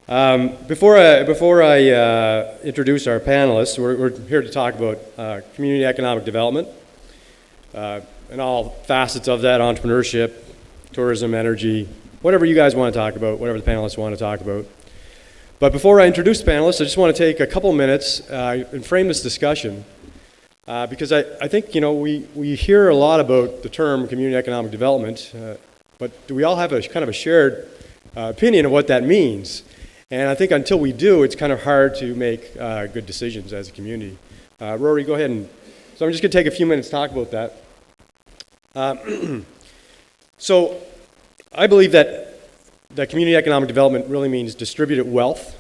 Before I introduce our panelists, we're here to talk about community economic development and all facets of that: entrepreneurship, tourism, energy, whatever you guys want to talk about, whatever the panelists want to talk about. But before I introduce the panelists, I just want to take a couple minutes and frame this discussion because I think we hear a lot about the term community economic development, but do we all have a kind of a shared opinion of what that means? And I think until we do, it's kind of hard to make good decisions as a community. Rory, go ahead. So I'm just going to take a few minutes to talk about that. So I believe that community economic development really means distributed wealth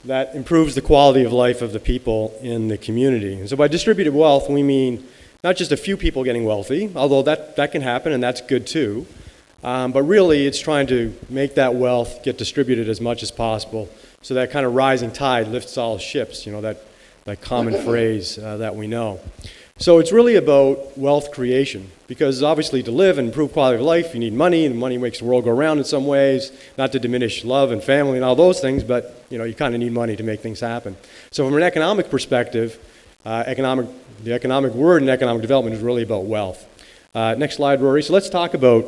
that improves the quality of life of the people in the community. And so by distributed wealth, we mean not just a few people getting wealthy, although that can happen and that's good too. But really, it's trying to make that wealth get distributed as much as possible so that kind of rising tide lifts all ships, that common phrase that we know. So it's really about wealth creation because obviously to live and improve quality of life, you need money, and money makes the world go round in some ways, not to diminish love and family and all those things, but you kind of need money to make things happen. So from an economic perspective, the economic word in economic development is really about wealth. Next slide, Rory. So let's talk about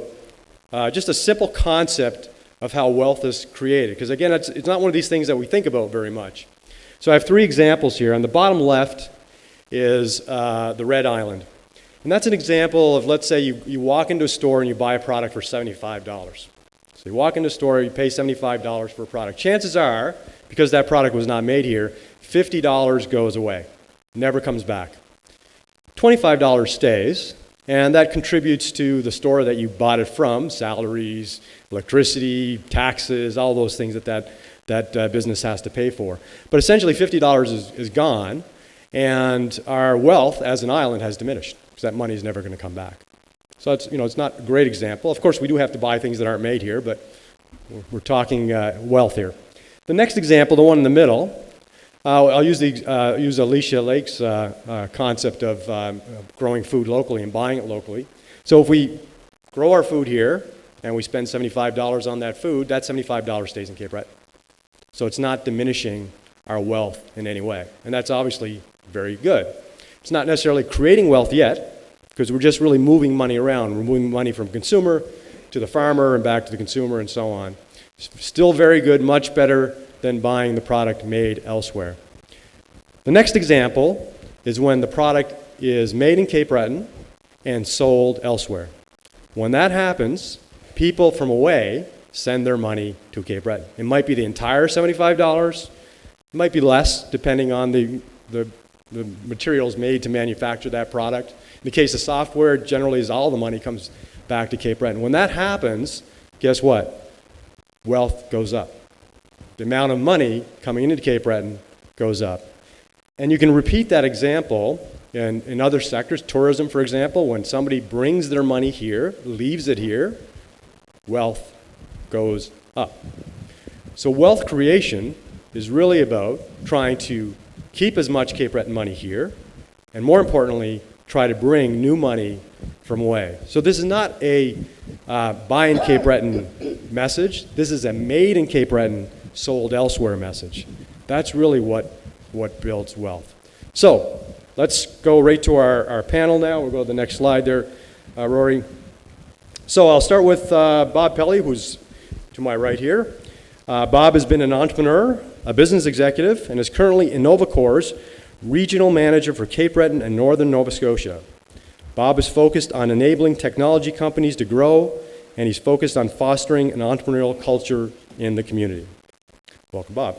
just a simple concept of how wealth is created. Because again, it's not one of these things that we think about very much. So I have three examples here. On the bottom left is the Red Island. And that's an example of, let's say you walk into a store and you buy a product for $75. So you walk into a store, you pay $75 for a product. Chances are, because that product was not made here, $50 goes away, never comes back. $25 stays. And that contributes to the store that you bought it from, salaries, electricity, taxes, all those things that business has to pay for. But essentially $50 is gone, and our wealth as an island has diminished because that money is never going to come back. So it's not a great example. Of course, we do have to buy things that aren't made here, but we're talking wealth here. The next example, the one in the middle, I'll use Alicia Lake's concept of growing food locally and buying it locally. So if we grow our food here and we spend $75 on that food, that $75 stays in Cape Breton. So it's not diminishing our wealth in any way. And that's obviously very good. It's not necessarily creating wealth yet because we're just really moving money around. We're moving money from consumer to the farmer and back to the consumer and so on. Still very good, much better than buying the product made elsewhere. The next example is when the product is made in Cape Breton and sold elsewhere. When that happens, people from away send their money to Cape Breton. It might be the entire $75, it might be less depending on the materials made to manufacture that product. In the case of software, generally all the money comes back to Cape Breton. When that happens, guess what? Wealth goes up. The amount of money coming into Cape Breton goes up. And you can repeat that example in other sectors. Tourism, for example, when somebody brings their money here, leaves it here, wealth goes up. So wealth creation is really about trying to keep as much Cape Breton money here, and more importantly, try to bring new money from away. So this is not a buy in Cape Breton message. This is a made in Cape Breton, sold elsewhere message. That's really what builds wealth. So let's go right to our panel now. We'll go to the next slide there, Rory. So I'll start with Bob Pelly, who's to my right here. Bob has been an entrepreneur, a business executive, and is currently InnovaCore's regional manager for Cape Breton and Northern Nova Scotia. Bob is focused on enabling technology companies to grow, and he's focused on fostering an entrepreneurial culture in the community. Welcome, Bob.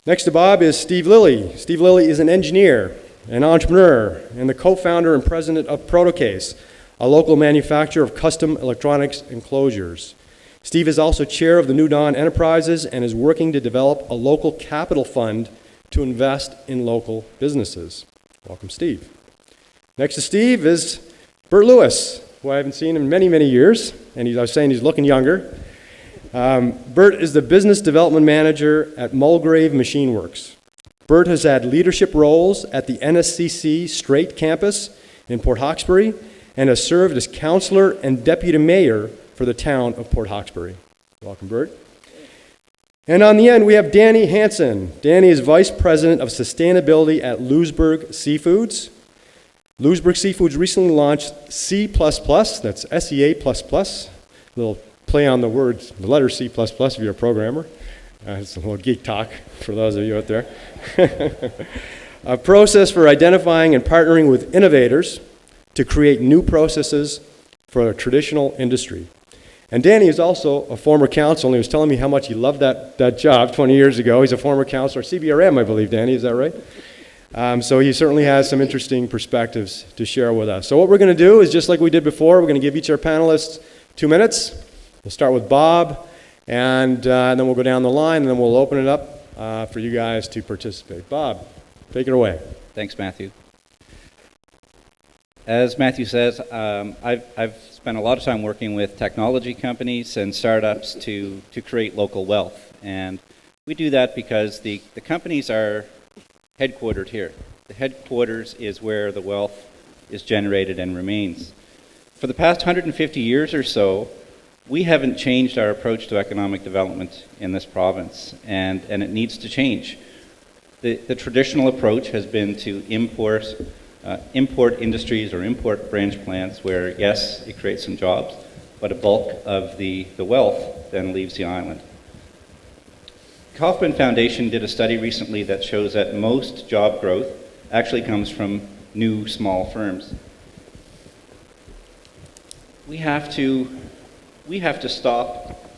Next to Bob is Steve Lilly. Steve Lilly is an engineer, an entrepreneur, and the co-founder and president of Protocase, a local manufacturer of custom electronics enclosures. Steve is also chair of the New Dawn Enterprises and is working to develop a local capital fund to invest in local businesses. Welcome, Steve. Next to Steve is Bert Lewis, who I haven't seen in many, many years, and I was saying he's looking younger. Bert is the business development manager at Mulgrave Machine Works. Bert has had leadership roles at the NSCC Strait campus in Port Hawkesbury and has served as councillor and deputy mayor for the town of Port Hawkesbury. Welcome, Bert. And on the end, we have Danny Hansen. Danny is Vice President of Sustainability at Louisburg Seafoods. Louisburg Seafoods recently launched C++, that's SEA++, a little play on the words, the letter C++ if you're a programmer. It's a little geek talk for those of you out there. A process for identifying and partnering with innovators to create new processes for a traditional industry. And Danny is also a former counselor, and he was telling me how much he loved that job 20 years ago. He's a former counselor, CBRM, I believe, Danny, is that right? So he certainly has some interesting perspectives to share with us. So what we're going to do is, just like we did before, we're going to give each of our panelists 2 minutes. We'll start with Bob, and then we'll go down the line, and then we'll open it up for you guys to participate. Bob, take it away. Thanks, Matthew. As Matthew says, I've spent a lot of time working with technology companies and startups to create local wealth. And we do that because the companies are headquartered here. The headquarters is where the wealth is generated and remains. For the past 150 years or so, we haven't changed our approach to economic development in this province, and it needs to change. The traditional approach has been to import industries or import branch plants where, yes, it creates some jobs, but a bulk of the wealth then leaves the island. Kauffman Foundation did a study recently that shows that most job growth actually comes from new small firms. We have to stop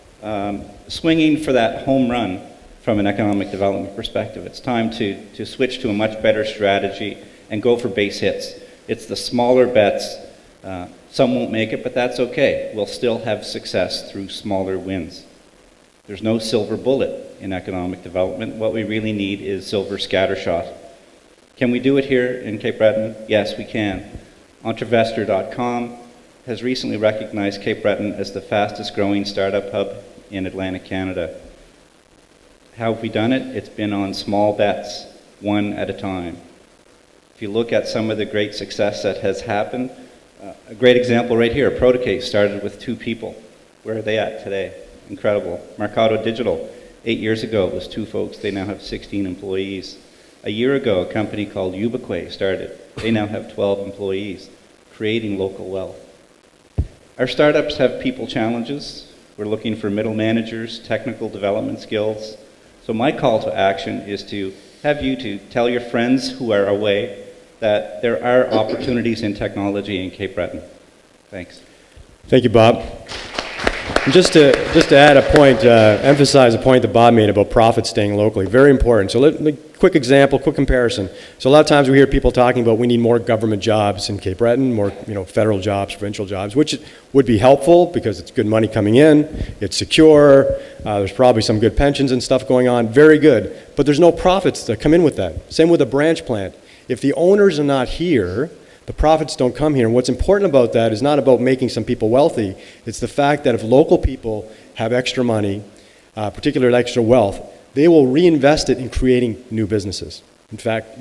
swinging for that home run from an economic development perspective. It's time to switch to a much better strategy and go for base hits. It's the smaller bets. Some won't make it, but that's okay. We'll still have success through smaller wins. There's no silver bullet in economic development. What we really need is silver scattershot. Can we do it here in Cape Breton? Yes, we can. Entrepreneurship.com has recently recognized Cape Breton as the fastest growing startup hub in Atlantic Canada. How have we done it? It's been on small bets, one at a time. If you look at some of the great success that has happened, a great example right here, Protocase started with 2 people. Where are they at today? Incredible. Mercado Digital, 8 years ago, it was 2 folks. They now have 16 employees. A year ago, a company called Ubique started. They now have 12 employees, creating local wealth. Our startups have people challenges. We're looking for middle managers, technical development skills. So my call to action is to have you to tell your friends who are away that there are opportunities in technology in Cape Breton. Thanks. Thank you, Bob. And just to add a point, emphasize a point that Bob made about profits staying locally, very important. So quick example, quick comparison. So a lot of times we hear people talking about we need more government jobs in Cape Breton, more federal jobs, provincial jobs, which would be helpful because it's good money coming in, it's secure, there's probably some good pensions and stuff going on, very good. But there's no profits that come in with that. Same with a branch plant. If the owners are not here, the profits don't come here. And what's important about that is not about making some people wealthy. It's the fact that if local people have extra money, particularly extra wealth, they will reinvest it in creating new businesses. In fact,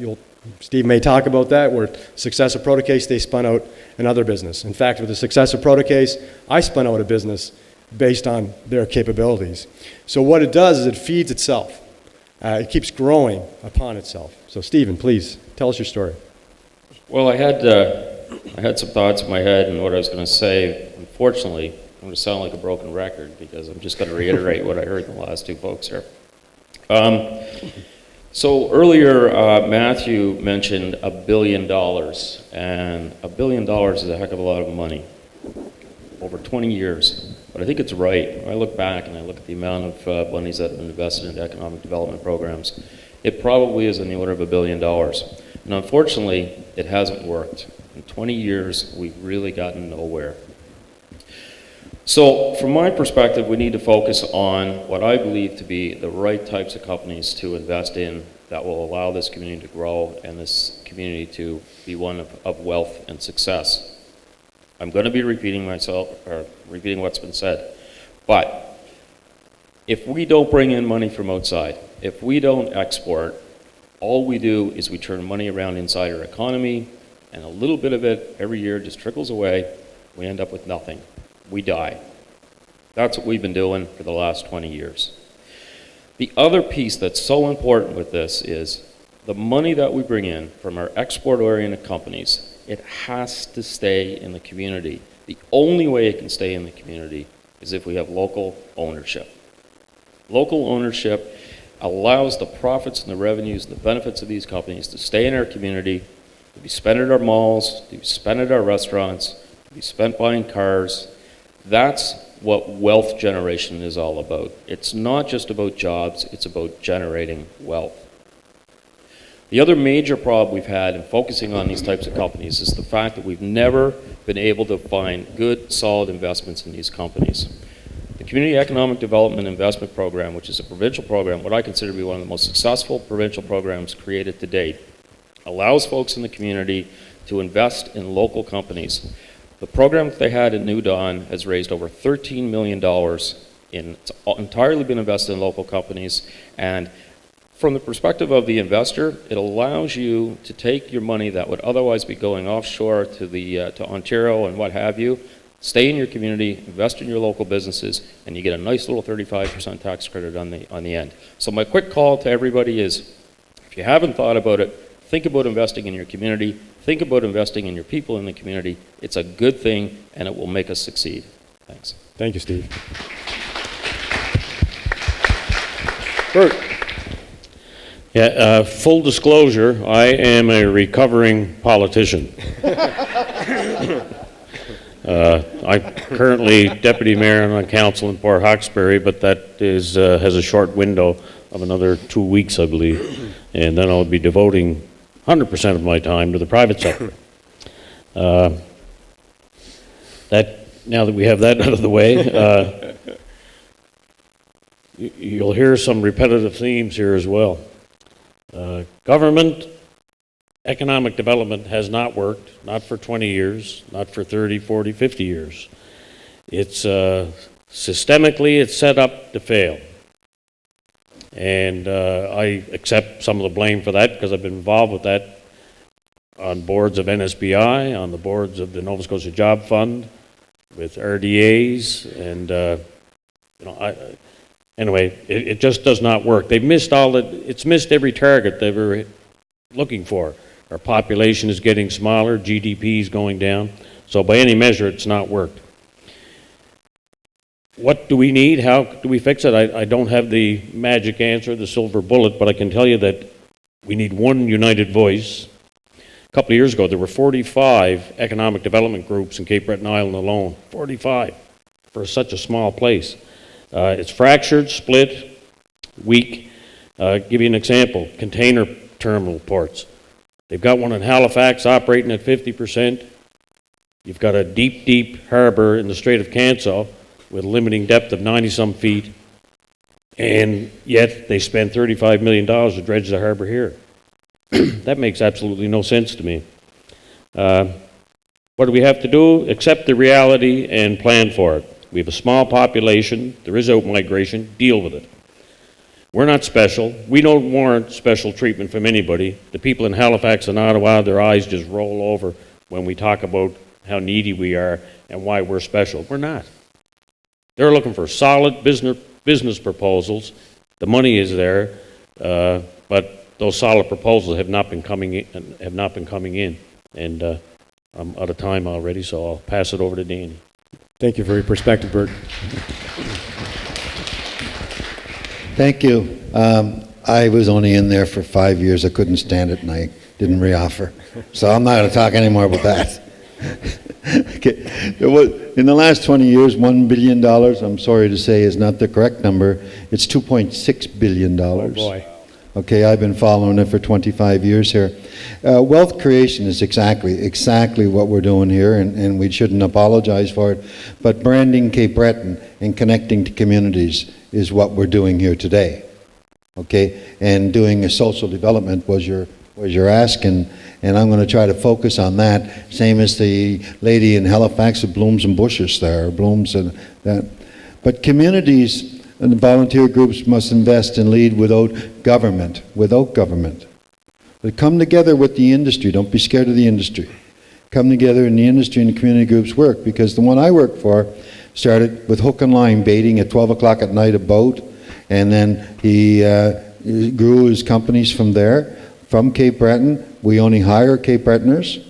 Steve may talk about that, where success of Protocase, they spun out another business. In fact, with the success of Protocase, I spun out a business based on their capabilities. So what it does is it feeds itself. It keeps growing upon itself. So Stephen, please, tell us your story. Well, I had some thoughts in my head and what I was going to say. Unfortunately, I'm going to sound like a broken record because I'm just going to reiterate what I heard in the last 2 folks here. So earlier, Matthew mentioned $1 billion, and $1 billion is a heck of a lot of money over 20 years. But I think it's right. When I look back and I look at the amount of monies that have been invested into economic development programs, it probably is in the order of $1 billion. And unfortunately, it hasn't worked. In 20 years, we've really gotten nowhere. So from my perspective, we need to focus on what I believe to be the right types of companies to invest in that will allow this community to grow and this community to be one of wealth and success. I'm going to be repeating what's been said. But if we don't bring in money from outside, if we don't export, all we do is we turn money around inside our economy, and a little bit of it every year just trickles away. We end up with nothing. We die. That's what we've been doing for the last 20 years. The other piece that's so important with this is the money that we bring in from our export-oriented companies, it has to stay in the community. The only way it can stay in the community is if we have local ownership. Local ownership allows the profits and the revenues and the benefits of these companies to stay in our community, to be spent at our malls, to be spent at our restaurants, to be spent buying cars. That's what wealth generation is all about. It's not just about jobs, it's about generating wealth. The other major problem we've had in focusing on these types of companies is the fact that we've never been able to find good, solid investments in these companies. The Community Economic Development Investment Program, which is a provincial program, what I consider to be one of the most successful provincial programs created to date, allows folks in the community to invest in local companies. The program that they had in New Dawn has raised over $13 million it's entirely been invested in local companies, and from the perspective of the investor, it allows you to take your money that would otherwise be going offshore to Ontario and what have you, stay in your community, invest in your local businesses, and you get a nice little 35% tax credit on the end. So my quick call to everybody is, if you haven't thought about it, think about investing in your community, think about investing in your people in the community. It's a good thing, and it will make us succeed. Thanks. Thank you, Steve. Bert. Yeah, full disclosure, I am a recovering politician. I'm currently deputy mayor on council in Port Hawkesbury, but that is has a short window of another 2 weeks, I believe, and then I'll be devoting 100% of my time to the private sector. Now that we have that out of the way, you'll hear some repetitive themes here as well. Government economic development has not worked, not for 20 years, not for 30, 40, 50 years. It's systemically, it's set up to fail. And I accept some of the blame for that because I've been involved with that on boards of NSBI, on the boards of the Nova Scotia Job Fund, with RDAs, and anyway, it just does not work. They've missed it's missed every target they were looking for. Our population is getting smaller, GDP is going down, so by any measure, it's not worked. What do we need? How do we fix it? I don't have the magic answer, the silver bullet, but I can tell you that we need one united voice. A couple of years ago, there were 45 economic development groups in Cape Breton Island alone. 45 for such a small place. It's fractured, split, weak. Give you an example, container terminal ports. They've got one in Halifax operating at 50%. You've got a deep, deep harbor in the Strait of Canso with a limiting depth of 90-some feet, and yet they spend $35 million to dredge the harbor here. That makes absolutely no sense to me. What do we have to do? Accept the reality and plan for it. We have a small population, there is out-migration, deal with it. We're not special. We don't warrant special treatment from anybody. The people in Halifax and Ottawa, their eyes just roll over when we talk about how needy we are and why we're special. We're not. They're looking for solid business proposals. The money is there, but those solid proposals have not been coming in. And I'm out of time already, so I'll pass it over to Danny. Thank you for your perspective, Bert. Thank you. I was only in there for 5 years. I couldn't stand it, and I didn't reoffer. So I'm not going to talk anymore about that. Okay. In the last 20 years, $1 billion, I'm sorry to say, is not the correct number. It's $2.6 billion. Oh, boy. Okay, I've been following it for 25 years here. Wealth creation is exactly what we're doing here, and we shouldn't apologize for it. But branding Cape Breton and connecting to communities is what we're doing here today. Okay, and doing a social development was your ask, and I'm going to try to focus on that. Same as the lady in Halifax with Blooms and Bushes there, Blooms and that. But communities and volunteer groups must invest and lead without government. But come together with the industry. Don't be scared of the industry. Come together in the industry and the community groups work, because the one I work for started with hook and line baiting at 12 o'clock at night, a boat, And then he grew his companies from there. From Cape Breton, we only hire Cape Bretoners.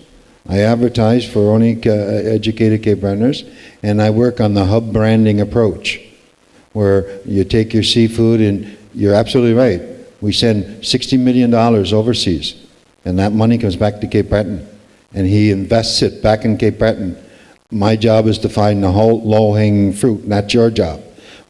I advertise for only educated Cape Bretoners, and I work on the hub branding approach, where you take your seafood, and you're absolutely right. We send $60 million overseas, and that money comes back to Cape Breton, and he invests it back in Cape Breton. My job is to find the whole low-hanging fruit, and that's your job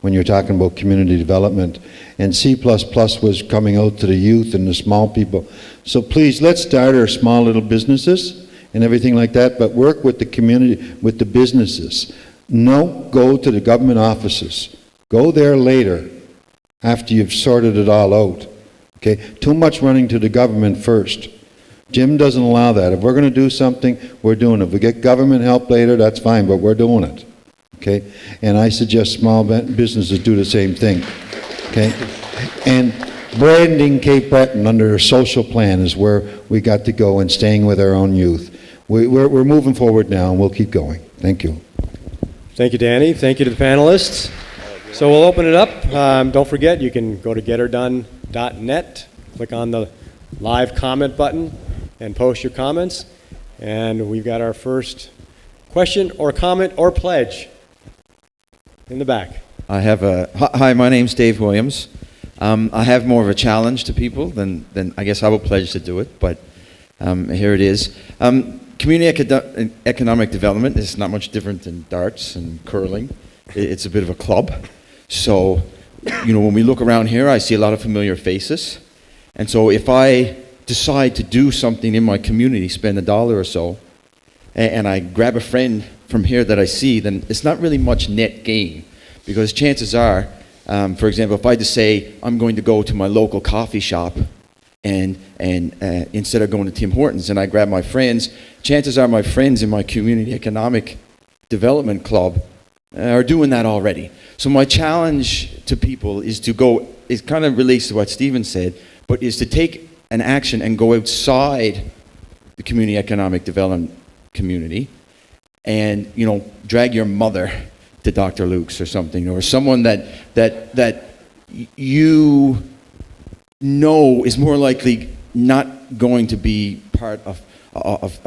when you're talking about community development. And C++ was coming out to the youth and the small people. So please, let's start our small little businesses and everything like that, but work with the community, with the businesses. No, go to the government offices. Go there later, after you've sorted it all out. Okay? Too much running to the government first. Jim doesn't allow that. If we're going to do something, we're doing it. If we get government help later, that's fine, but we're doing it. Okay? And I suggest small businesses do the same thing. Okay? And branding Cape Breton under a social plan is where we got to go, and staying with our own youth. We're moving forward now, and we'll keep going. Thank you. Thank you, Danny. Thank you to the panelists. So we'll open it up. Don't forget, you can go to getterdone.net, click on the live comment button, and post your comments. And we've got our first question or comment or pledge in the back. Hi, my name's Dave Williams. I have more of a challenge to people than I guess I will pledge to do it, but here it is. Community economic development is not much different than darts and curling. It's a bit of a club. So, when we look around here, I see a lot of familiar faces. And so if I decide to do something in my community, spend $1 or so, and I grab a friend from here that I see, then it's not really much net gain. Because chances are, for example, if I just say I'm going to go to my local coffee shop and instead of going to Tim Hortons, and I grab my friends, chances are my friends in my community economic development club are doing that already. So my challenge to people is to go, it kind of relates to what Stephen said, but is to take an action and go outside the community economic development community and, drag your mother to Dr. Luke's or something, or someone that you know is more likely not going to be part of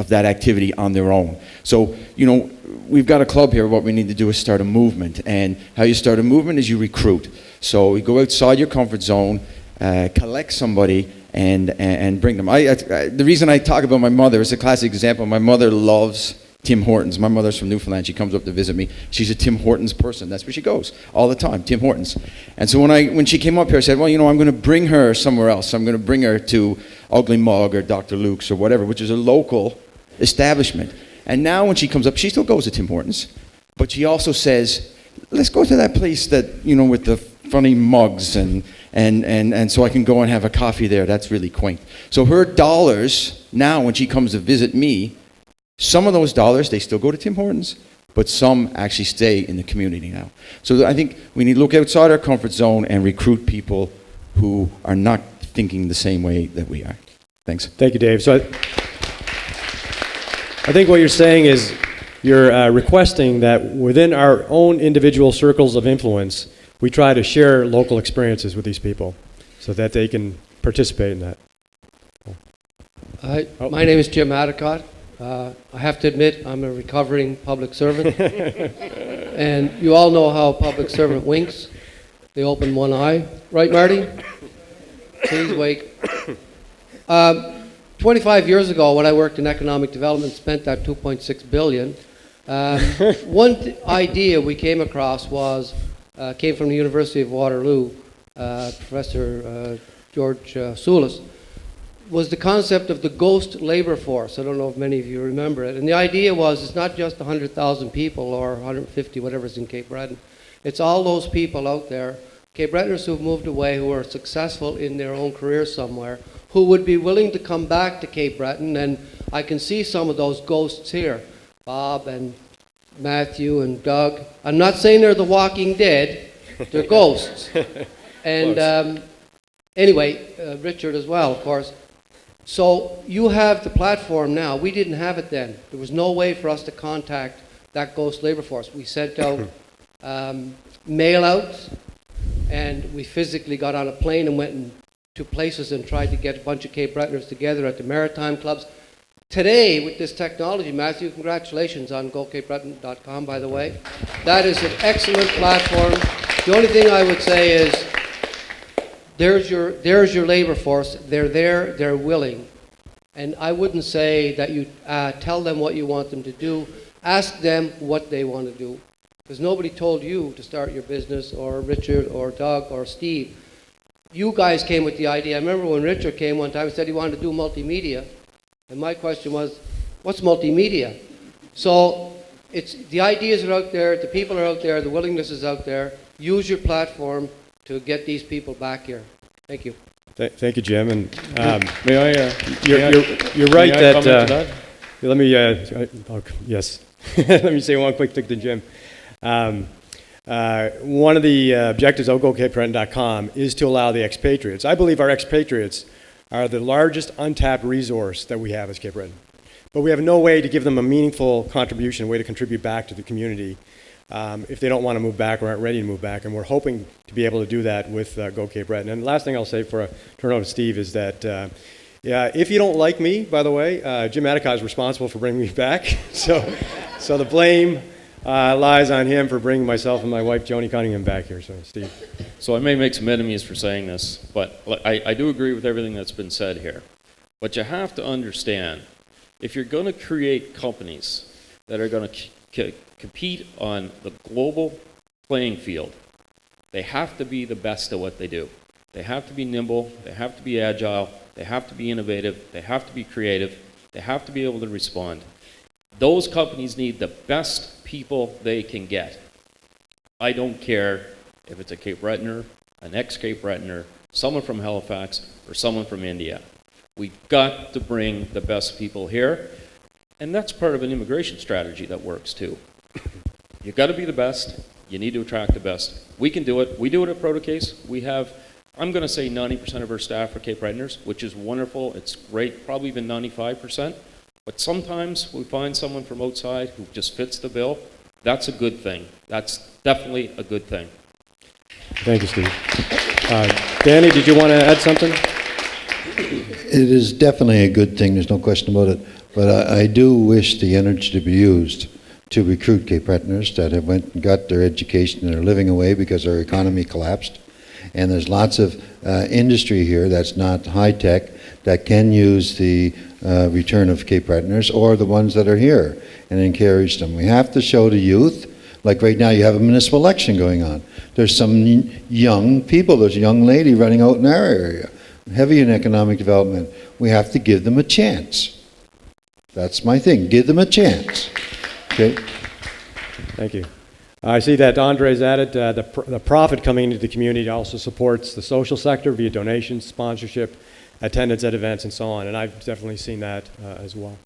that activity on their own. So, we've got a club here. What we need to do is start a movement. And how you start a movement is you recruit. So you go outside your comfort zone, collect somebody, and bring them. The reason I talk about my mother is a classic example. My mother loves Tim Hortons. My mother's from Newfoundland. She comes up to visit me. She's a Tim Hortons person. That's where she goes all the time, Tim Hortons. And so when she came up here, I said, well, I'm going to bring her somewhere else. I'm going to bring her to Ugly Mug or Dr. Luke's or whatever, which is a local establishment. And now when she comes up, she still goes to Tim Hortons, but she also says, let's go to that place that, with the funny mugs and so I can go and have a coffee there. That's really quaint. So her dollars now, when she comes to visit me, some of those dollars, they still go to Tim Hortons, but some actually stay in the community now. So I think we need to look outside our comfort zone and recruit people who are not thinking the same way that we are. Thanks. Thank you, Dave. So I think what you're saying is you're requesting that within our own individual circles of influence, we try to share local experiences with these people so that they can participate in that. Hi, my name is Jim Hadicott. I have to admit, I'm a recovering public servant. And you all know how a public servant winks. They open one eye. Right, Marty? Please wake. 25 years ago, when I worked in economic development, spent that $2.6 billion, one idea we came across came from the University of Waterloo, Professor George Soulis, was the concept of the ghost labor force. I don't know if many of you remember it. And the idea was it's not just 100,000 people or 150, whatever's in Cape Breton. It's all those people out there, Cape Bretoners who've moved away, who are successful in their own career somewhere, who would be willing to come back to Cape Breton. And I can see some of those ghosts here, Bob and Matthew and Doug. I'm not saying they're the Walking Dead, they're ghosts. And anyway, Richard as well, of course. So you have the platform now. We didn't have it then. There was no way for us to contact that ghost labor force. We sent out mail outs. and we physically got on a plane and went to places and tried to get a bunch of Cape Bretoners together at the maritime clubs. Today, with this technology, Matthew, congratulations on goCapeBreton.com, by the way. That is an excellent platform. The only thing I would say is, there's your labor force. They're there, they're willing. And I wouldn't say that you tell them what you want them to do. Ask them what they want to do. Because nobody told you to start your business, or Richard, or Doug, or Steve. You guys came with the idea. I remember when Richard came one time and said he wanted to do multimedia. And my question was, what's multimedia? So the ideas are out there, the people are out there, the willingness is out there. Use your platform to get these people back here. Thank you. Thank you, Jim. And May I? you're right may I that. comment to that? Let me. Yes. Let me say one quick thing to Jim. One of the objectives of goCapeBreton.com is to allow the expatriates. I believe our expatriates are the largest untapped resource that we have as Cape Breton. But we have no way to give them a meaningful contribution, a way to contribute back to the community if they don't want to move back or aren't ready to move back. And we're hoping to be able to do that with goCapeBreton. And the last thing I'll say before I turn it over to Steve is that if you don't like me, by the way, Jim Attica is responsible for bringing me back. So the blame lies on him for bringing myself and my wife, Joni Cunningham, back here. So, Steve. So I may make some enemies for saying this, but I do agree with everything that's been said here. But you have to understand, if you're going to create companies that are going to compete on the global playing field, they have to be the best at what they do. They have to be nimble, they have to be agile, they have to be innovative, they have to be creative, they have to be able to respond. Those companies need the best people they can get. I don't care if it's a Cape Bretoner, an ex-Cape Bretoner, someone from Halifax, or someone from India. We've got to bring the best people here, and that's part of an immigration strategy that works too. You've got to be the best. You need to attract the best. We can do it. We do it at Protocase. We have, I'm going to say 90% of our staff are Cape Bretoners, which is wonderful. It's great, probably even 95%. But sometimes we find someone from outside who just fits the bill. That's a good thing. That's definitely a good thing. Thank you, Steve. Danny, did you want to add something? It is definitely a good thing, there's no question about it. But I do wish the energy to be used to recruit Cape Bretoners that have went and got their education and are living away because our economy collapsed. And there's lots of industry here that's not high-tech that can use the return of Cape Bretoners or the ones that are here and encourage them. We have to show the youth, like right now you have a municipal election going on. There's some young people, there's a young lady running out in our area, heavy in economic development. We have to give them a chance. That's my thing, give them a chance. Okay. Thank you. I see that Andre's added the profit coming into the community also supports the social sector via donations, sponsorship, attendance at events, and so on. And I've definitely seen that as well.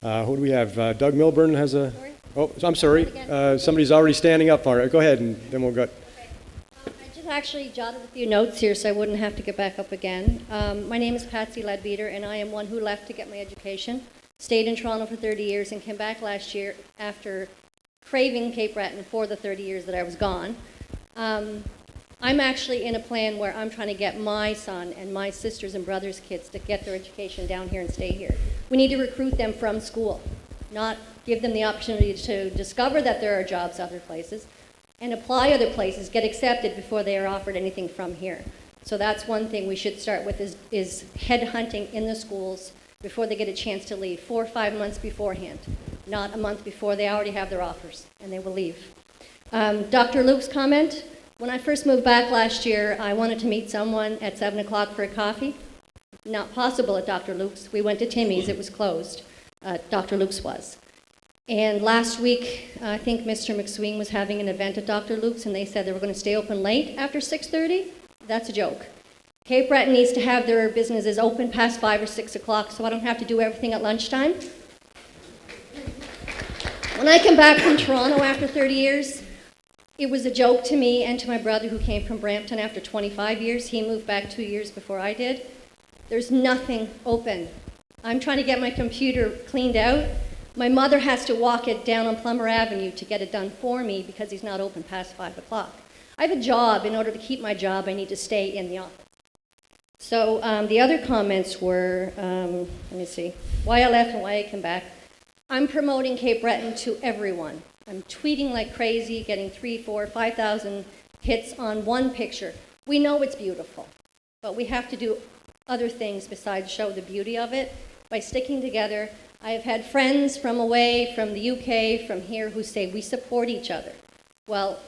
Who do we have? Doug Milburn has a... Sorry? Oh, I'm sorry. Somebody's already standing up for it. Go ahead, and then we'll go... I just actually jotted a few notes here so I wouldn't have to get back up again. My name is Patsy Ledbeater, and I am one who left to get my education. Stayed in Toronto for 30 years and came back last year after craving Cape Breton for the 30 years that I was gone. I'm actually in a plan where I'm trying to get my son and my sisters and brothers' kids to get their education down here and stay here. We need to recruit them from school, not give them the opportunity to discover that there are jobs other places and apply other places, get accepted before they are offered anything from here. So that's one thing we should start with is headhunting in the schools before they get a chance to leave, 4 or 5 months beforehand, not a month before they already have their offers and they will leave. Dr. Luke's comment, when I first moved back last year, I wanted to meet someone at 7 o'clock for a coffee. Not possible at Dr. Luke's. We went to Timmy's, it was closed. Dr. Luke's was. And last week, I think Mr. McSween was having an event at Dr. Luke's and they said they were going to stay open late after 6:30. That's a joke. Cape Breton needs to have their businesses open past 5 or 6 o'clock so I don't have to do everything at lunchtime. When I came back from Toronto after 30 years, it was a joke to me and to my brother who came from Brampton after 25 years. He moved back 2 years before I did. There's nothing open. I'm trying to get my computer cleaned out. My mother has to walk it down on Plummer Avenue to get it done for me because he's not open past 5 o'clock. I have a job. In order to keep my job, I need to stay in the office. So the other comments were, let me see, why I left and why I came back. I'm promoting Cape Breton to everyone. I'm tweeting like crazy, getting 3, 4, 5,000 hits on one picture. We know it's beautiful, but we have to do other things besides show the beauty of it by sticking together. I have had friends from away, from the UK, from here, who say we support each other. Well,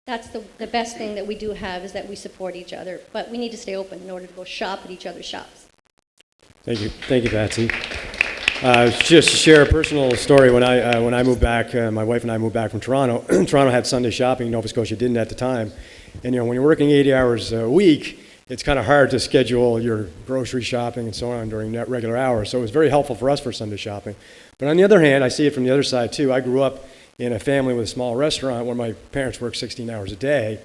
that's the best thing that we do have, is that we support each other, but we need to stay open in order to go shop at each other's shops. Thank you, Patsy. Just to share a personal story, when I moved back, my wife and I moved back from Toronto. Toronto had Sunday shopping, Nova Scotia didn't at the time. And when you're working 80 hours a week, it's kind of hard to schedule your grocery shopping and so on during regular hours. So it was very helpful for us for Sunday shopping. But on the other hand, I see it from the other side too. I grew up in a family with a small restaurant where my parents worked 16 hours a day.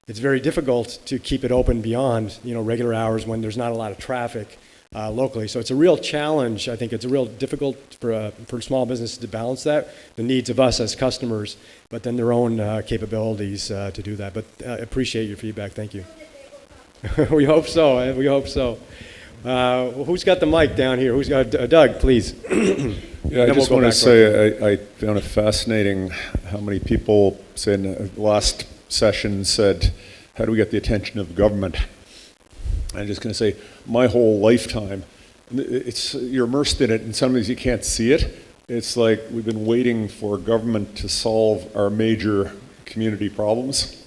It's very difficult to keep it open beyond regular hours when there's not a lot of traffic locally. So it's a real challenge. I think it's a real difficult for small businesses to balance that, the needs of us as customers, but then their own capabilities to do that. But I appreciate your feedback. Thank you. We hope so. We hope so. Who's got the mic down here? Who's got Doug, please. Yeah, I just want to say I found it fascinating how many people said in the last session said, how do we get the attention of the government? I'm just going to say, my whole lifetime, you're immersed in it, and sometimes you can't see it. It's like we've been waiting for government to solve our major community problems.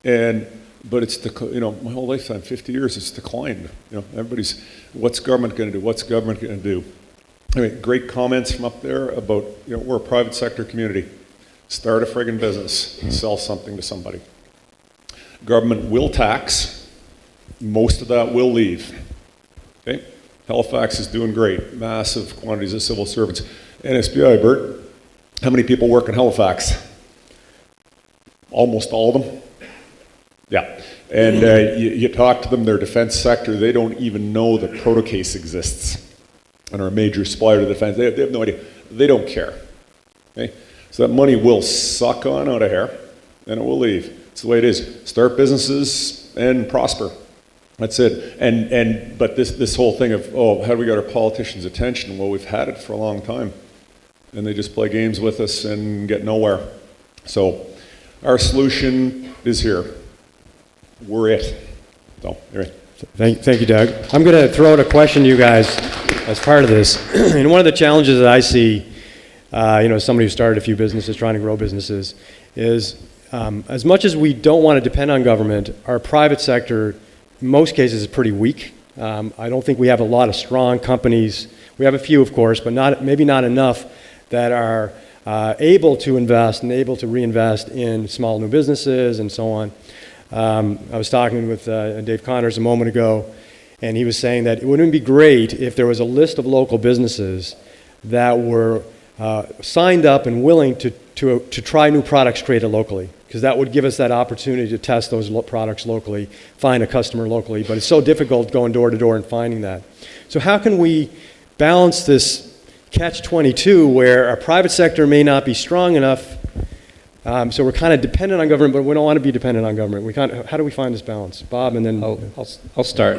But it's my whole lifetime, 50 years, it's declined. Everybody's, what's government going to do? What's government going to do? Anyway, great comments from up there about, we're a private sector community. Start a friggin' business, sell something to somebody. Government will tax. Most of that will leave. Okay? Halifax is doing great. Massive quantities of civil servants. NSBI, Bert, how many people work in Halifax? Almost all of them. Yeah, and you talk to them, their defense sector, they don't even know that Protocase exists and are a major supplier to defense. They have no idea. They don't care. Okay? So that money will suck on out of here, and it will leave. It's the way it is. Start businesses and prosper. That's it. But this whole thing of, how do we get our politicians' attention? Well, we've had it for a long time, and they just play games with us and get nowhere. So our solution is here. We're it. So, anyway. Thank you, Doug. I'm going to throw out a question to you guys as part of this. And one of the challenges that I see, somebody who started a few businesses, trying to grow businesses, is as much as we don't want to depend on government, our private sector, in most cases, is pretty weak. I don't think we have a lot of strong companies. We have a few, of course, but maybe not enough that are able to invest and able to reinvest in small new businesses and so on. I was talking with Dave Connors a moment ago, and he was saying that it wouldn't be great if there was a list of local businesses that were signed up and willing to try new products created locally, because that would give us that opportunity to test those products locally, find a customer locally, but it's so difficult going door to door and finding that. So how can we balance this catch-22 where our private sector may not be strong enough, so we're kind of dependent on government, but we don't want to be dependent on government. How do we find this balance? Bob, and then... I'll start.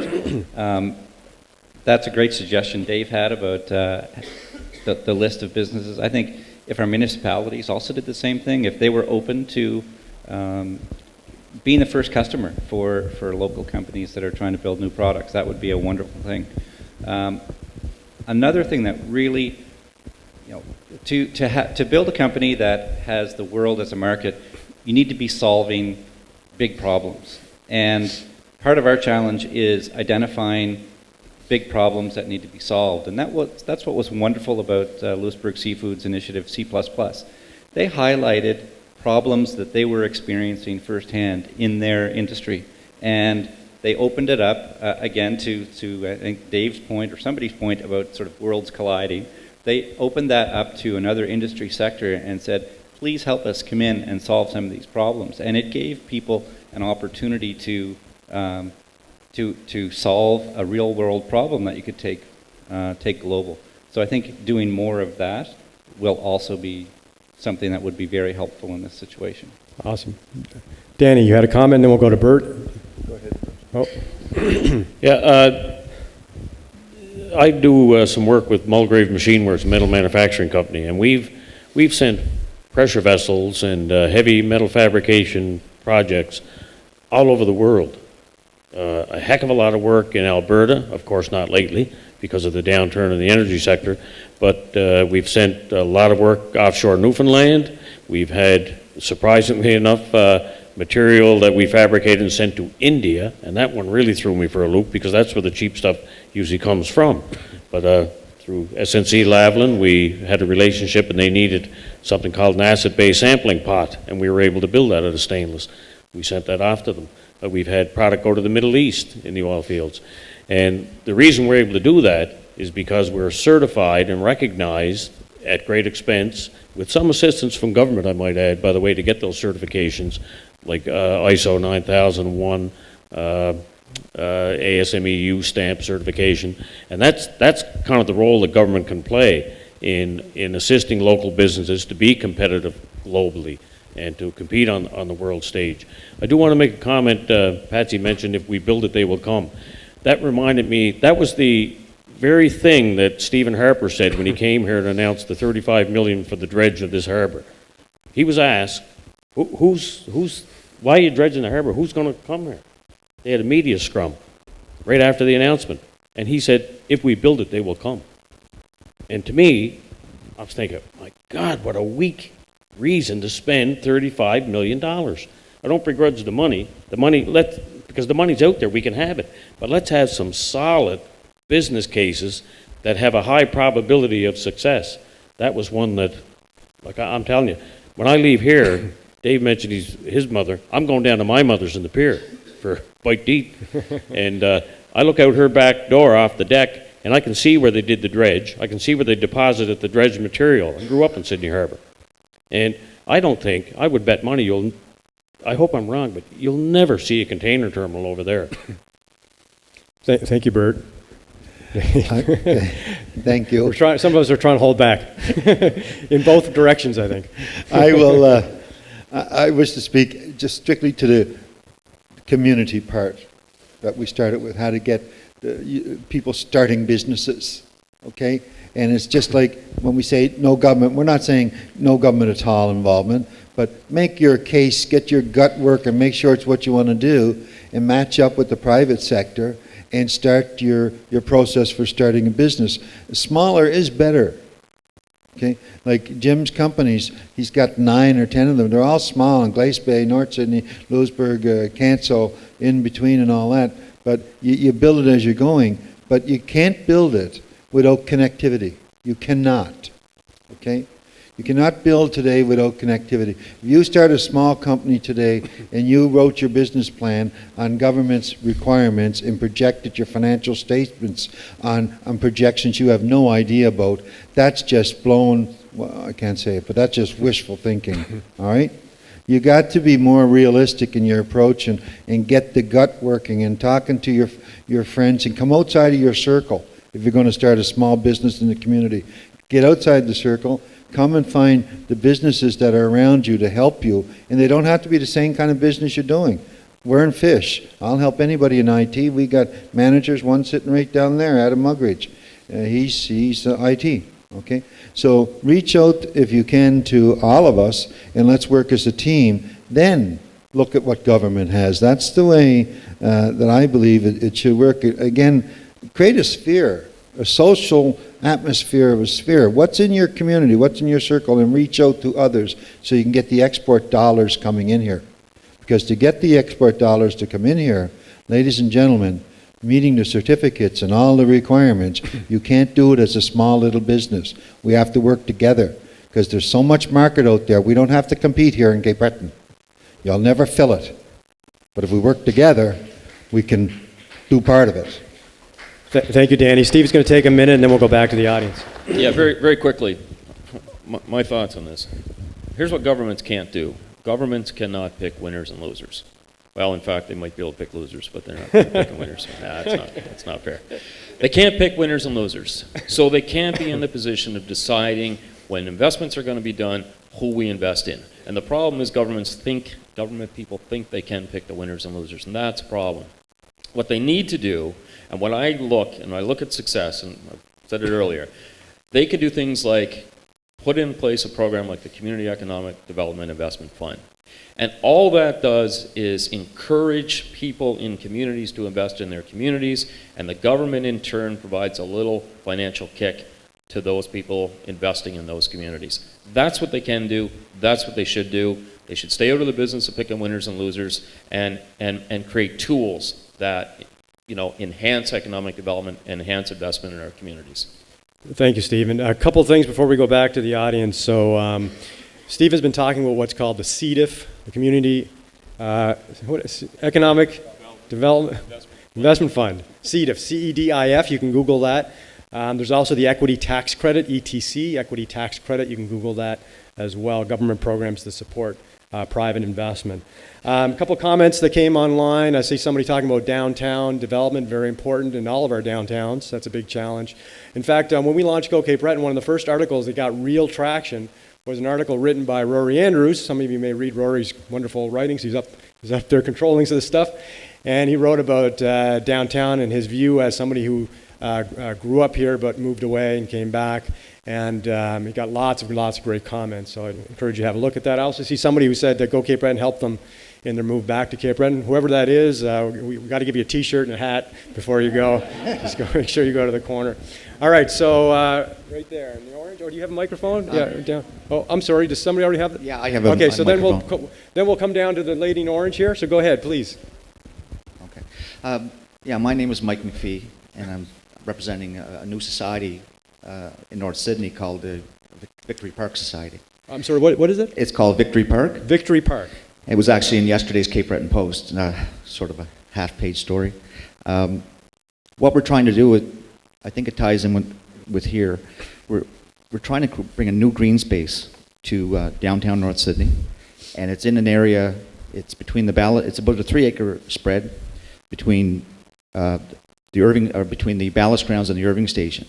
That's a great suggestion Dave had about the list of businesses. I think if our municipalities also did the same thing, if they were open to being the first customer for local companies that are trying to build new products, that would be a wonderful thing. Another thing that really, to build a company that has the world as a market, you need to be solving big problems. And part of our challenge is identifying big problems that need to be solved. And that's what was wonderful about Louisbourg Seafood's initiative, C++. They highlighted problems that they were experiencing firsthand in their industry. And they opened it up, again, to I think Dave's point or somebody's point about sort of worlds colliding. They opened that up to another industry sector and said, please help us come in and solve some of these problems. And it gave people an opportunity to solve a real world problem that you could take global. So I think doing more of that will also be something that would be very helpful in this situation. Awesome. Danny, you had a comment, and then we'll go to Bert. Go ahead. Oh. Yeah, I do some work with Mulgrave Machine Works, a metal manufacturing company, and we've sent pressure vessels and heavy metal fabrication projects all over the world. A heck of a lot of work in Alberta, of course not lately because of the downturn in the energy sector, but we've sent a lot of work offshore Newfoundland. We've had, surprisingly enough, material that we fabricated and sent to India, and that one really threw me for a loop because that's where the cheap stuff usually comes from. But through SNC Lavalin, we had a relationship and they needed something called an acid-based sampling pot, and we were able to build that out of stainless. We sent that off to them. We've had product go to the Middle East in the oil fields. And the reason we're able to do that is because we're certified and recognized at great expense, with some assistance from government, I might add, by the way, to get those certifications, like ISO 9001, ASMEU stamp certification. And that's kind of the role that government can play in assisting local businesses to be competitive globally and to compete on the world stage. I do want to make a comment. Patsy mentioned, if we build it, they will come. That reminded me, that was the very thing that Stephen Harper said when he came here and announced the $35 million for the dredge of this harbor. He was asked, why are you dredging the harbor? Who's going to come here? They had a media scrum right after the announcement. And he said, if we build it, they will come. And to me, I was thinking, my God, what a weak reason to spend $35 million. I don't begrudge the money. Because the money's out there, we can have it. But let's have some solid business cases that have a high probability of success. That was one that, like I'm telling you, when I leave here, Dave mentioned his mother. I'm going down to my mother's in the pier for bite to eat. And I look out her back door off the deck, and I can see where they did the dredge. I can see where they deposited the dredge material. I grew up in Sydney Harbor. And I would bet money I hope I'm wrong, but you'll never see a container terminal over there. Thank you, Bert. Okay. Thank you. Some of us are trying to hold back in both directions, I think. I will. I wish to speak just strictly to the community part that we started with, how to get people starting businesses, okay? And it's just like when we say no government, we're not saying no government at all involvement, but make your case, get your gut work, and make sure it's what you want to do, and match up with the private sector, and start your process for starting a business. Smaller is better. Okay, like Jim's companies, he's got 9 or 10 of them. They're all small in Glace Bay, North Sydney, Louisbourg, Canso, in between and all that. But you build it as you're going. But you can't build it without connectivity. You cannot. Okay? You cannot build today without connectivity. If you start a small company today and you wrote your business plan on government's requirements and projected your financial statements on projections you have no idea about, that's just blown, well, I can't say it, but that's just wishful thinking, all right? You got to be more realistic in your approach and get the gut working and talking to your friends and come outside of your circle if you're going to start a small business in the community. Get outside the circle. Come and find the businesses that are around you to help you, and they don't have to be the same kind of business you're doing. We're in fish. I'll help anybody in IT. We got managers, one sitting right down there, Adam Mugridge. He's IT, okay? So reach out if you can to all of us, and let's work as a team. Then look at what government has. That's the way that I believe it should work. Again, create a sphere, a social atmosphere of a sphere. What's in your community? What's in your circle? And reach out to others so you can get the export dollars coming in here. Because to get the export dollars to come in here, ladies and gentlemen, meeting the certificates and all the requirements, you can't do it as a small little business. We have to work together because there's so much market out there. We don't have to compete here in Cape Breton. You'll never fill it. But if we work together, we can do part of it. Thank you, Danny. Steve's going to take a minute, and then we'll go back to the audience. Yeah, very, very quickly, my thoughts on this. Here's what governments can't do. Governments cannot pick winners and losers. Well, in fact, they might be able to pick losers, but they're not picking winners. Nah, that's not fair. They can't pick winners and losers. So they can't be in the position of deciding when investments are going to be done, who we invest in. And the problem is government people think they can pick the winners and losers, and that's a problem. What they need to do, and when I look at success, and I said it earlier, they could do things like put in place a program like the Community Economic Development Investment Fund. And all that does is encourage people in communities to invest in their communities, and the government in turn provides a little financial kick to those people investing in those communities. That's what they can do. That's what they should do. They should stay out of the business of picking winners and losers, and create tools that, you know, enhance economic development, enhance investment in our communities. Thank you, Stephen. A couple of things before we go back to the audience. So Steve has been talking about what's called the CEDIF, the Community Economic Development Investment Fund. CEDIF, C-E-D-I-F, you can Google that. There's also the Equity Tax Credit, ETC, Equity Tax Credit, you can Google that as well, government programs to support private investment. A couple comments that came online. I see somebody talking about downtown development, very important in all of our downtowns. That's a big challenge. In fact, when we launched goCapeBreton, one of the first articles that got real traction was an article written by Rory Andrews. Some of you may read Rory's wonderful writings. He's up there controlling some of this stuff. And he wrote about downtown and his view as somebody who grew up here but moved away and came back. And he got lots of great comments. So I encourage you to have a look at that. I also see somebody who said that goCapeBreton helped them in their move back to Cape Breton. Whoever that is, we got to give you a T-shirt and a hat before you go. Just go, make sure you go to the corner. All right, so right there in the orange. Or do you have a microphone? Yeah, down. Oh, I'm sorry. Does somebody already have it? Yeah, I have a Okay, so microphone. then we'll come down to the lady in orange here. So go ahead, please. Okay. Yeah, my name is Mike McPhee, and I'm representing a new society in North Sydney called the Victory Park Society. I'm sorry, what is it? It's called Victory Park. Victory Park. It was actually in yesterday's Cape Breton Post, sort of a half-page story. What we're trying to do, I think it ties in with here, we're trying to bring a new green space to downtown North Sydney, and it's in an area, it's between it's about a 3-acre spread between between the ballast grounds and the Irving Station.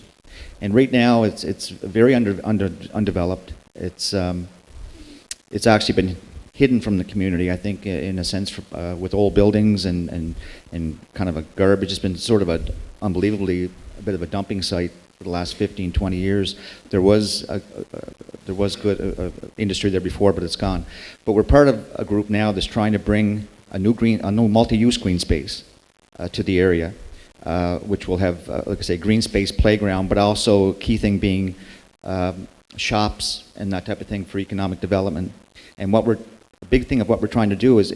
And right now, it's very undeveloped. It's actually been hidden from the community, I think, in a sense, with old buildings and kind of a garbage. It's been sort of unbelievably a bit of a dumping site for the last 15, 20 years. There was good industry there before, but it's gone. But we're part of a group now that's trying to bring a new multi-use green space to the area, which will have, like I say, green space playground, but also key thing being shops and that type of thing for economic development. And the big thing of what we're trying to do is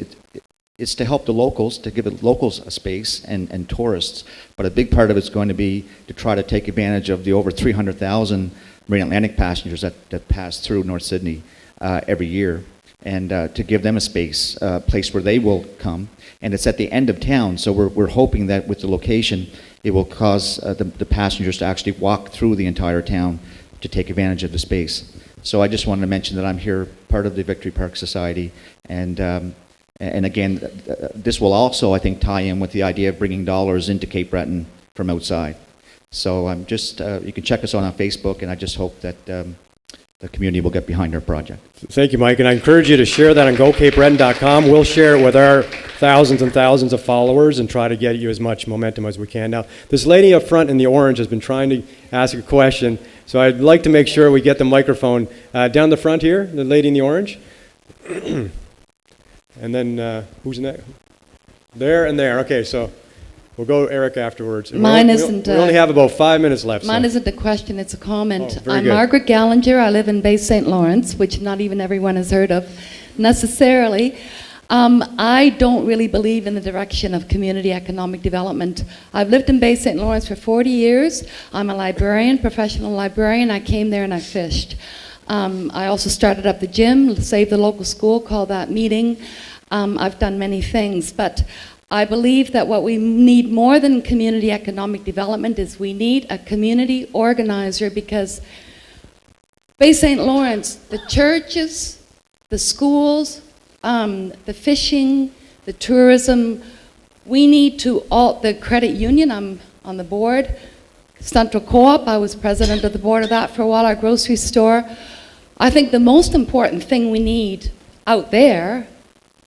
it's to help the locals, to give the locals a space and tourists. But a big part of it's going to be to try to take advantage of the over 300,000 Marine Atlantic passengers that pass through North Sydney every year, and to give them a space, place where they will come. And it's at the end of town, so we're hoping that with the location, it will cause the passengers to actually walk through the entire town to take advantage of the space. So I just wanted to mention that I'm here, part of the Victory Park Society, and again, this will also, I think, tie in with the idea of bringing dollars into Cape Breton from outside. So I'm just, you can check us out on Facebook, and I just hope that the community will get behind our project. Thank you, Mike, and I encourage you to share that on goCapeBreton.com. We'll share it with our thousands and thousands of followers and try to get you as much momentum as we can. Now, this lady up front in the orange has been trying to ask a question, so I'd like to make sure we get the microphone down the front here, the lady in the orange. And then who's next? There and there. Okay, so we'll go Eric afterwards. Mine we isn't. We only have about 5 minutes left. Mine so. isn't a question; it's a comment. Oh, very I'm good. Margaret Gallinger. I live in Bay St. Lawrence, which not even everyone has heard of, necessarily. I don't really believe in the direction of community economic development. I've lived in Bay St. Lawrence for 40 years. I'm a librarian, professional librarian. I came there and I fished. I also started up the gym, saved the local school, called that meeting. I've done many things, but I believe that what we need more than community economic development is we need a community organizer, because Bay St. Lawrence, the churches, the schools, the fishing, the tourism, we need to, the credit union, I'm on the board, Central Co-op, I was president of the board of that for a while, our grocery store. I think the most important thing we need out there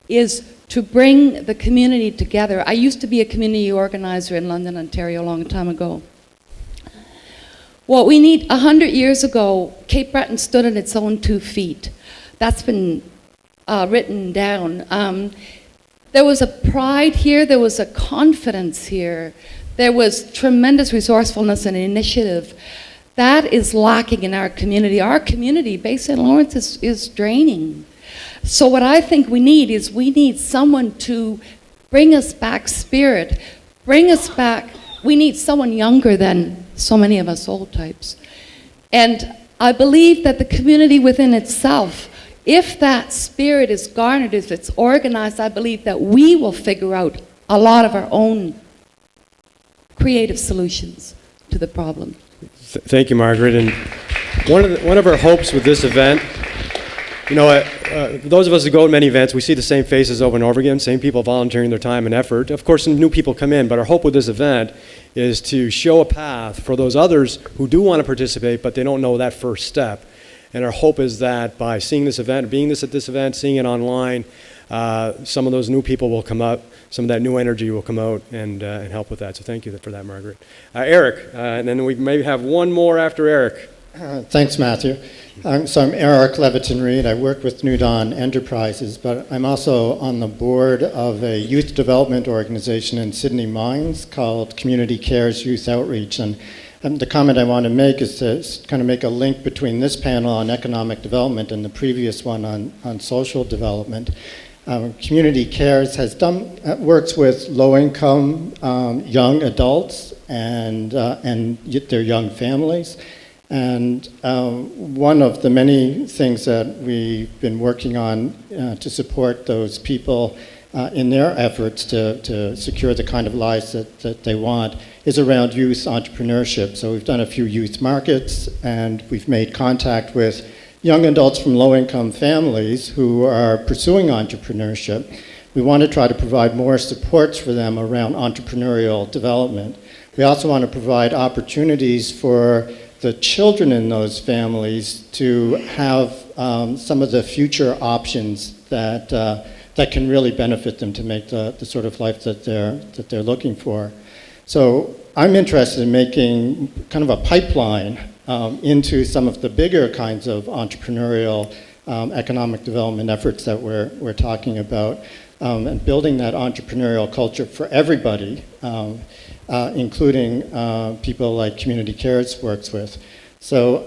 is to bring the community together. I used to be a community organizer in London, Ontario a long time ago. What we need, 100 years ago, Cape Breton stood on its own 2 feet. That's been written down. There was a pride here, there was a confidence here, there was tremendous resourcefulness and initiative. That is lacking in our community. Our community, Bay St. Lawrence, is draining. So what I think we need someone to bring us back spirit, bring us back. We need someone younger than so many of us old types. And I believe that the community within itself, if that spirit is garnered, if it's organized, I believe that we will figure out a lot of our own creative solutions to the problem. Thank you, Margaret. And one of our hopes with this event, you know, those of us who go to many events, we see the same faces over and over again, same people volunteering their time and effort. Of course, some new people come in, but our hope with this event is to show a path for those others who do want to participate, but they don't know that first step. And our hope is that by seeing this event, being at this event, seeing it online, some of those new people will come up, some of that new energy will come out and help with that. So thank you for that, Margaret. Eric, and then we maybe have one more after Eric. Thanks, Matthew. I'm Eric Leviton-Reed. I work with New Dawn Enterprises, but I'm also on the board of a youth development organization in Sydney Mines called Community Cares Youth Outreach. And the comment I want to make is to kind of make a link between this panel on economic development and the previous one on social development. Community Cares works with low-income young adults and their young families. And one of the many things that we've been working on to support those people in their efforts to secure the kind of lives that they want is around youth entrepreneurship. So we've done a few youth markets, and we've made contact with young adults from low-income families who are pursuing entrepreneurship. We want to try to provide more supports for them around entrepreneurial development. We also want to provide opportunities for the children in those families to have some of the future options that can really benefit them to make the sort of life that they're looking for. So I'm interested in making kind of a pipeline into some of the bigger kinds of entrepreneurial economic development efforts that we're talking about, and building that entrepreneurial culture for everybody, including people like Community Cares works with. So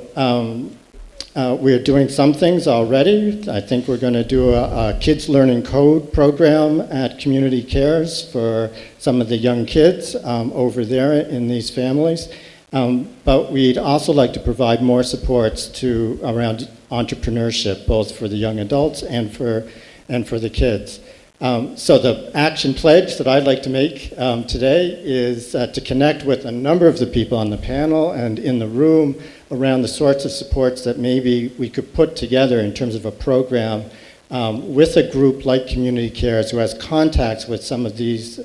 we're doing some things already. I think we're going to do a Kids Learning Code program at Community Cares for some of the young kids over there in these families. But we'd also like to provide more supports around entrepreneurship, both for the young adults and for the kids. So the action pledge that I'd like to make today is to connect with a number of the people on the panel and in the room around the sorts of supports that maybe we could put together in terms of a program with a group like Community Cares who has contacts with some of these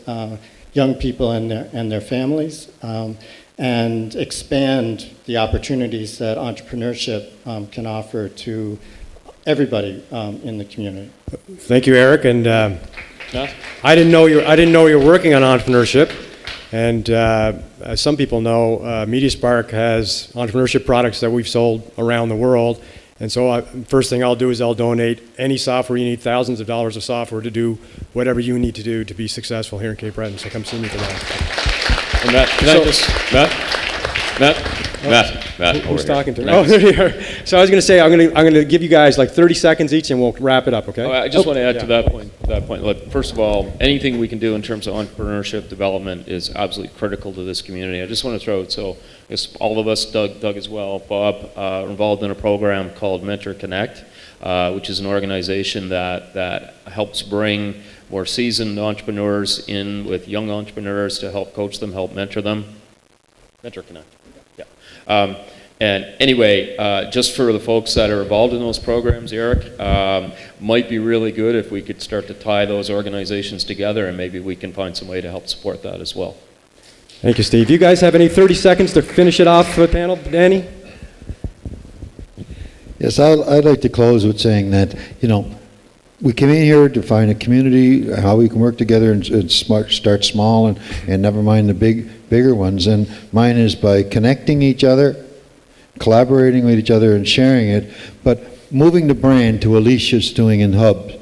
young people and their families, and expand the opportunities that entrepreneurship can offer to everybody in the community. Thank you, Eric. And I didn't know you were working on entrepreneurship. And as some people know, MediaSpark has entrepreneurship products that we've sold around the world. And so first thing I'll do is I'll donate any software you need, thousands of dollars of software to do whatever you need to do to be successful here in Cape Breton. So come see me for that. And Matt, who's talking to me? Oh, there you are. So I was going to say, I'm going to give you guys like 30 seconds each, and we'll wrap it up, okay? I just want to add to that point. Look, first of all, anything we can do in terms of entrepreneurship development is absolutely critical to this community. I just want to throw it, so I guess all of us, Doug as well, Bob, are involved in a program called Mentor Connect, which is an organization that helps bring more seasoned entrepreneurs in with young entrepreneurs to help coach them, help mentor them. Mentor Connect. Yeah. And anyway, just for the folks that are involved in those programs, Eric, might be really good if we could start to tie those organizations together, and maybe we can find some way to help support that as well. Thank you, Steve. You guys have any 30 seconds to finish it off for the panel? Danny? Yes, I'd like to close with saying that, we came in here to find a community, how we can work together and start small and never mind the bigger ones. And mine is by connecting each other, collaborating with each other and sharing it, but moving the brand to Alicia's doing in hubs.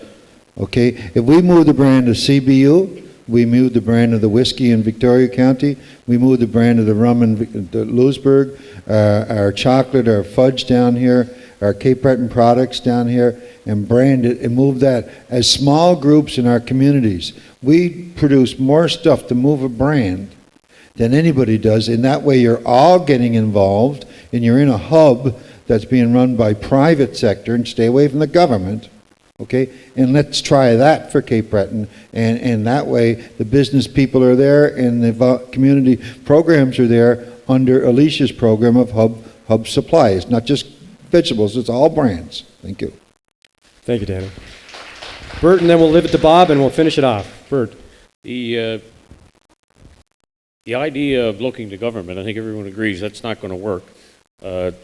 Okay? If we move the brand to CBU, we move the brand of the whiskey in Victoria County, we move the brand of the rum in Louisbourg, our chocolate, our fudge down here, our Cape Breton products down here, and brand it and move that as small groups in our communities. We produce more stuff to move a brand than anybody does. In that way, you're all getting involved, and you're in a hub that's being run by private sector, and stay away from the government. Okay, and let's try that for Cape Breton, and that way the business people are there and the community programs are there under Alicia's program of hub supplies, not just vegetables, it's all brands. Thank you. Thank you, Danny. Bert, and then we'll leave it to Bob, and we'll finish it off. Bert. The idea of looking to government, I think everyone agrees that's not going to work.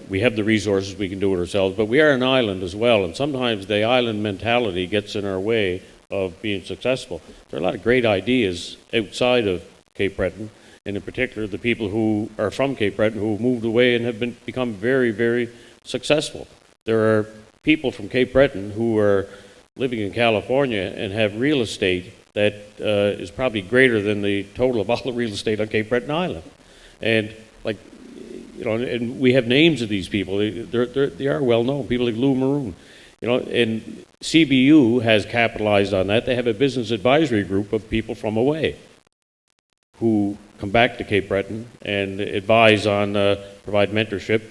We have the resources, we can do it ourselves, but we are an island as well, and sometimes the island mentality gets in our way of being successful. There are a lot of great ideas outside of Cape Breton, and in particular the people who are from Cape Breton who have moved away and have become very, very successful. There are people from Cape Breton who are living in California and have real estate that is probably greater than the total of all the real estate on Cape Breton Island. And like, you know, and we have names of these people. They are well known. People like Lou Maroon, you know. And CBU has capitalized on that. They have a business advisory group of people from away who come back to Cape Breton and advise on, provide mentorship.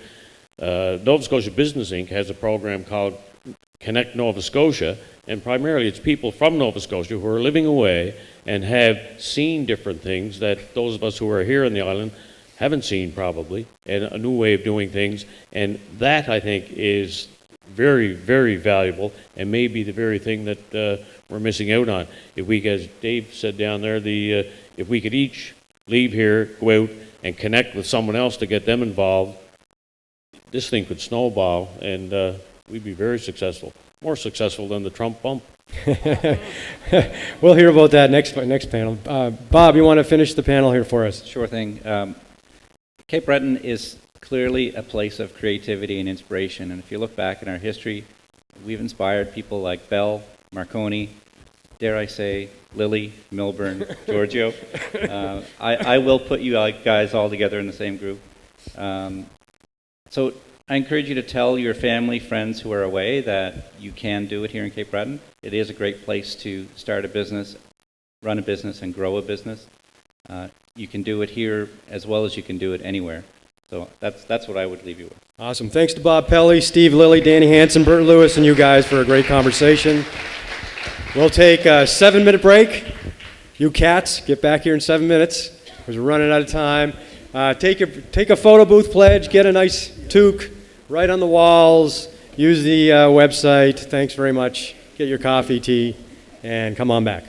Nova Scotia Business Inc. has a program called Connect Nova Scotia, and primarily it's people from Nova Scotia who are living away and have seen different things that those of us who are here on the island haven't seen probably, and a new way of doing things. And that, I think, is very, very valuable and may be the very thing that we're missing out on. If we, as Dave said down there, if we could each leave here, go out and connect with someone else to get them involved, this thing could snowball, and we'd be very successful, more successful than the Trump bump. We'll hear about that next panel. Bob, you want to finish the panel here for us? Sure thing. Cape Breton is clearly a place of creativity and inspiration, and if you look back in our history, we've inspired people like Bell, Marconi, dare I say, Lily, Milburn, Giorgio. I will put you guys all together in the same group. So I encourage you to tell your family, friends who are away that you can do it here in Cape Breton. It is a great place to start a business, run a business, and grow a business. You can do it here as well as you can do it anywhere. So that's what I would leave you with. Awesome. Thanks to Bob Pelly, Steve Lilly, Danny Hansen, Bert Lewis, and you guys for a great conversation. We'll take a 7-minute break. You cats, get back here in 7 minutes because we're running out of time. Take a photo booth pledge, get a nice toque right on the walls, use the website. Thanks very much. Get your coffee, tea, and come on back.